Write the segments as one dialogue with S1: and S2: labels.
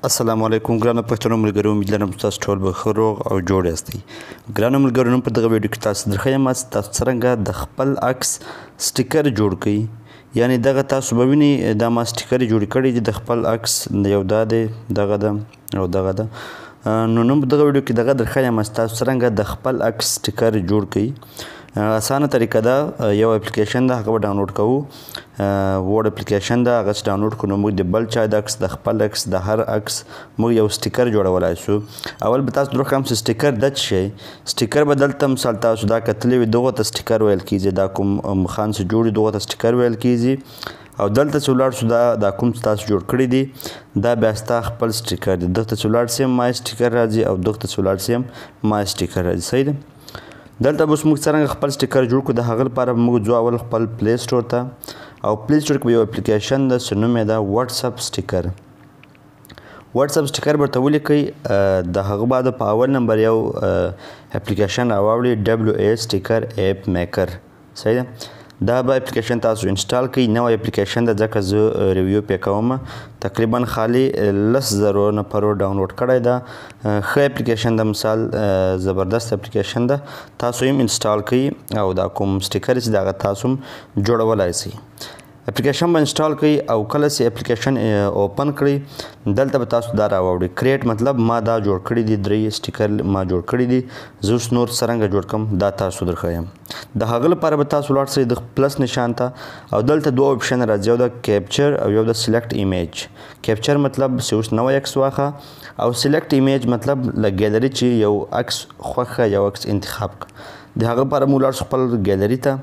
S1: السلام علیکم ګرانو پښتنو ملګرو، امید لرم تاسو ټول به ښه روغ او جوړ یاستئ. ګرانو ملګرو، نن په دغه ویډیو کې تاسو درښیم تاسو څرنګه د خپل عکس سټیکر جوړ کړئ. یعنې دغه تاسو به وینئ دا ما سټیکر جوړ کړي دي د خپل عکس، یو دا دی، دغه ده او دغه ده. نو نن په دغه ویډیو کې دغه درښیم تاسو څرنګه د خپل عکس سټیکر جوړ کړئ. اسانه طریقه ده، یو اپلیکیشن ده هغه به ډاونلوډ کوو. وورډ اپلیکیشن ده، هغه چې ډاونلوډ کړو نو موږ د بل چا د عکس، د خپل عکس، د هر عکس موږ یو سټیکر جوړولی شو. اول به تاسو درښیم چې سټیکر د څه شی. سټیکر به دلته مثال تاسو دا کتلی وي، دغو ته سټیکر ویل کیږي. دا کوم مخان چې جوړ وي دغو ته سټیکر ویل کیږي. او دلته چې ولاړ شو دا کوم چې تاسو جوړ کړي دي دا بیا ستا خپل سټیکر دی. دغه ته چې ولاړ سي ما سټیکر راځي او دغه ته چې ولاړ سي ما سټیکر راځي. صحیح ده. دلته به اوس موږ څرنګه خپل سټیکر جوړ کړو، د هغه لپاره به موږ ځو اول خپل پلی سټور ته، او پلی سټور کې به یو اپلیکیشن ده چې نوم یې ده واتساپ سټیکر. واتساپ سټیکر به ورته ولیکئ. د هغه بعد په اول نمبر یو اپلیکیشن راواړئ، WA سټیکر ایپ میکر. صحیح ده. دا به اپلیکیشن تاسو انسټال کړئ. نوی اپلیکیشن ده ځکه زه ریویو پې کوم. تقریبا خالي 10,000 نفرو ډاونلوډ کړی ده. ښه اپلیکیشن ده، مثال زبردست اپلیکیشن ده. تاسو یې هم انسټال کړئ او دا کوم سټیکر چې د هغه تاسو هم جوړولی سئ. اپلیکیشن به انسټال کړئ او کله چې اپلیکیشن اوپن کړئ دلته به تاسو دا راوړئ. کریټ مطلب ما دا جوړ کړي دي، 3 سټیکر ما جوړ کړي دي. زه اوس نور څرنګه جوړ کړم دا تاسو درښیم. د هغه لپاره به تاسو ولاړ سئ د پلس نشان ته، او دلته 2 اپشن راځي، یو د کیپچر او یو د سلیکټ ایمیج. کیپچر مطلب چې اوس نوی عکس واخله، او سلیکټ ایمیج مطلب له ګیلري چې یو عکس خوښ یو عکس انتخاب کړه. د هغه لپاره موږ ولاړ شو خپل ګیلري ته.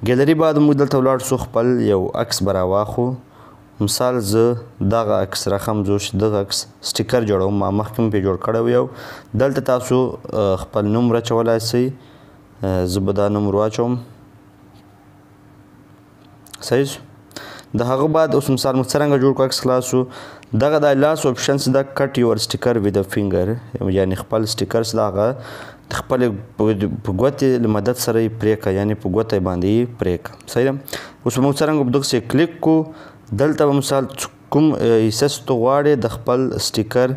S1: ګیلري بعد موږ دلته ولاړ شو خپل یو عکس به راواخلو. مثال زه دغه عکس راخم، زه اوس دغه عکس سټیکر جوړوم. ما مخکې مې پرې جوړ کړی و یو. دلته تاسو خپل نوم راچولی سئ. زه به دا نوم واچوم. صحیح شو. د هغه بعد اوس مثال موږ څرنګه جوړ کړو، عکس خلاص شو. دغه د لاس اپشن چې ده کټ یور سټیکر وید ا فینګر، یعنې خپل سټیکر چې ده هغه د خپلې په ګوتې له مدد سره یې پرې کړه، یعنې په ګوته باندې یې پرې کړه. صحیح ده. اوس موږ څرنګه په دغسې کلیک کړو، دلته به مثال کوم حصه چې ته غواړې د خپل سټیکر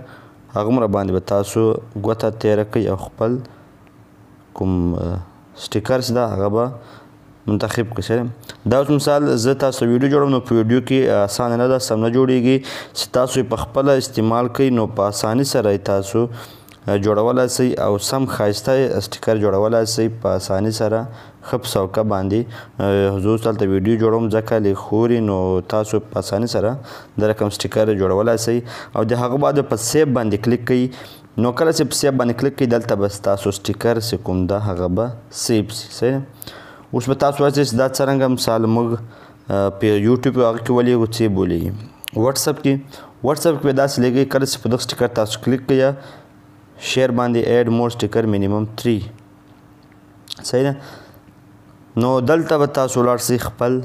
S1: هغه راباندې به تاسو ګوته تیره کړئ او خپل کوم سټیکر چې ده هغه به منتخب کړئ. صحیح. دا اوس مثال زه تاسو ویډیو جوړوم، نو په ویډیو کې اسانه نه ده، سم نه جوړیږي. چې تاسو یې په خپله استعمال کړئ نو په اساني سره یې تاسو جوړولی سئ او سم ښایسته سټیکر جوړولی سئ په اساني سره ښه په سوکه باندې. زه اوس دلته ویډیو جوړوم ځکه لیک خوري، نو تاسو په اساني سره د رقم سټیکر جوړولی سئ. او د هغه بعد په سیف باندې کلیک کړئ. نو کله چې په سیف باندې کلیک کړئ دلته به ستاسو سټیکر چې کوم ده هغه به سیف سي. صحیح. اوس به تاسو وایئ چې دا څرنګه مثال موږ په یوټیوب هغه کې ولیږو څه بولیږي. واتساپ کې به داسې لیږئ، کله چې په دغه سټیکر تاسو کلیک کړئ شیر باندې ایډ مور سټیکر مینیمم 3. صحیح ده. نو دلته به تاسو ولاړ سئ خپل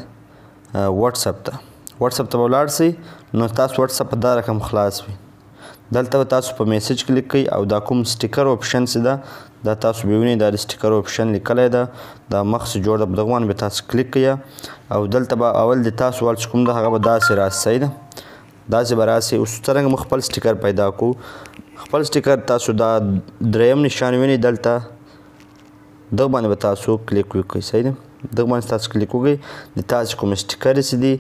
S1: واتساپ ته. واتساپ ته به ولاړ سئ نو تاسو واتساپ په دا رقم خلاص وي. دلته به تاسو په میسج کلیک کړئ او دا کوم سټیکر اپشن چې ده دا تاسو به وینئ، دا د سټیکر اپشن لیکلی ده، دا مخ چې جوړ ده په دغه باندې به تاسو کلیک کړئ او دلته به اول د تاسو وال چې کوم ده هغه به داسې راسي. صحیح ده. داسې به راسي. اوس څرنګه موږ خپل سټیکر پیدا کړو، خپل سټیکر تاسو دا 3 نشان وینئ، دلته دغه باندې به تاسو کلیک وکړئ. صحیح ده. دغه باندې تاسو کلیک وکړئ، د تاسو کوم سټیکر چې دي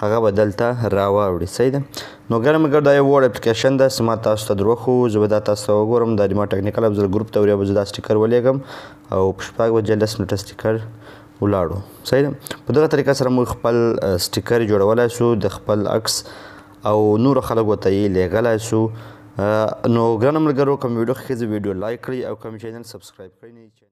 S1: هغه به دلته راواوړي. صحیح ده. نو ګرانو ملګرو دا یو وورډ اپلیکیشن ده چې ما تاسو ته دروښو. زه به دا تاسو ته وګورم، دا د ما ټکنیکل افضل ګروپ ته ور به زه دا سټیکر ولېږم او په 6 بجې 10 منټه سټیکر ولاړو. صحیح ده. په دغه طریقه سره موږ خپل سټیکر جوړولی شو د خپل عکس او نورو خلکو ته یې لیږلی شو. نو ګرانو ملګرو کوم ویډیو خوښېږي ویډیو لایک کړئ او کوم چینل سبسکرایب کړئ نه.